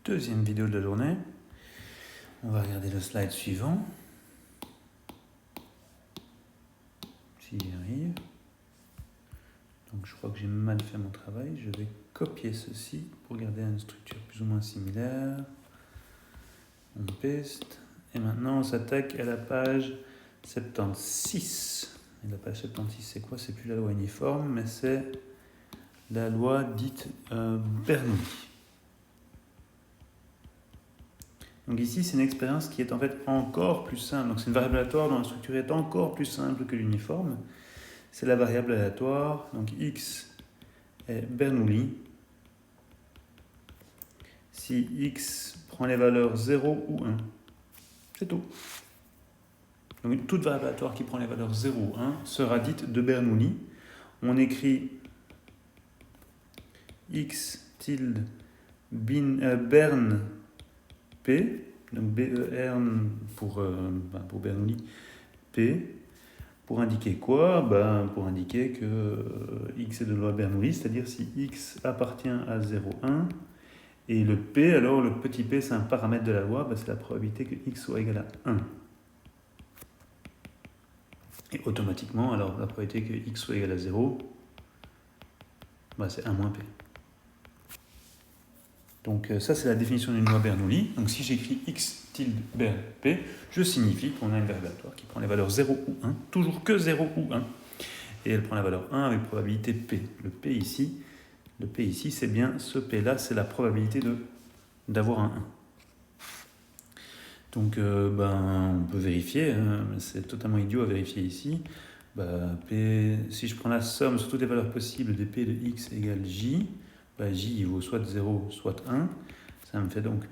deuxième vidéo de la journée. On va regarder le slide suivant. Si j'y arrive. Donc je crois que j'ai mal fait mon travail. Je vais copier ceci pour garder une structure plus ou moins similaire. On paste. Et maintenant on s'attaque à la page 76. Et la page 76 c'est quoi? C'est plus la loi uniforme, mais c'est la loi dite Bernoulli. Donc ici, c'est une expérience qui est en fait encore plus simple. Donc c'est une variable aléatoire dont la structure est encore plus simple que l'uniforme. C'est la variable aléatoire. Donc x est Bernoulli. Si x prend les valeurs 0 ou 1. C'est tout. Donc toute variable aléatoire qui prend les valeurs 0 ou 1 sera dite de Bernoulli. On écrit x tilde Bern P, donc B-E-R pour Bernoulli, P, pour indiquer quoi? Pour indiquer que x est de loi Bernoulli, c'est-à-dire si x appartient à 0, 1, et le P, alors le petit p c'est un paramètre de la loi, c'est la probabilité que x soit égal à 1. Et automatiquement, alors la probabilité que x soit égal à 0, c'est 1 moins p. Donc ça c'est la définition d'une loi Bernoulli. Donc si j'écris x tilde Bern P, je signifie qu'on a une variable aléatoire qui prend les valeurs 0 ou 1, toujours que 0 ou 1. Et elle prend la valeur 1 avec probabilité P. Le P ici c'est bien ce P là, c'est la probabilité d'avoir un 1. Donc on peut vérifier, c'est totalement idiot à vérifier ici. P, si je prends la somme sur toutes les valeurs possibles des P de x égale J, J il vaut soit 0 soit 1. Ça me fait donc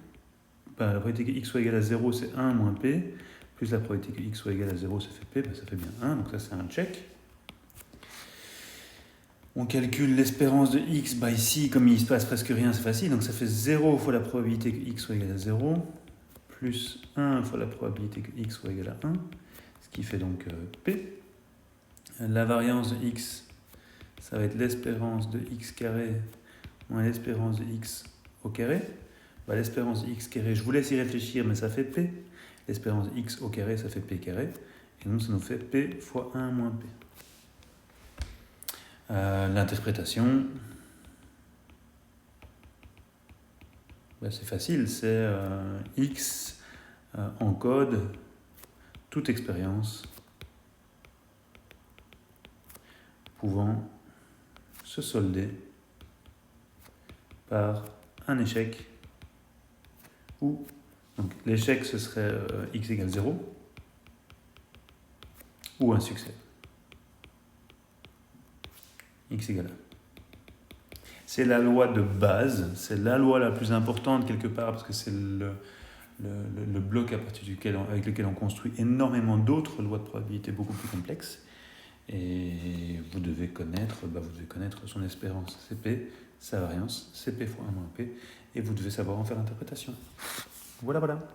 la probabilité que x soit égal à 0 c'est 1 moins P, plus la probabilité que x soit égal à 0 ça fait P, ça fait bien 1, donc ça c'est un check. On calcule l'espérance de x, ici comme il ne se passe presque rien c'est facile, donc ça fait 0 fois la probabilité que x soit égal à 0, plus 1 fois la probabilité que x soit égal à 1, ce qui fait donc P. La variance de x, ça va être l'espérance de x carré moins l'espérance de x au carré. L'espérance de x carré, je vous laisse y réfléchir, mais ça fait P. L'espérance de x au carré, ça fait P carré. Et donc, ça nous fait P fois 1 moins P. L'interprétation, c'est facile, c'est x encode toute expérience pouvant se solder par un échec ou, donc l'échec ce serait x égale 0 ou un succès x égale 1. C'est la loi de base, c'est la loi la plus importante quelque part parce que c'est le bloc à partir avec lequel on construit énormément d'autres lois de probabilité beaucoup plus complexes. Et vous devez connaître son espérance CP, sa variance CP fois 1 moins P, et vous devez savoir en faire l'interprétation. Voilà.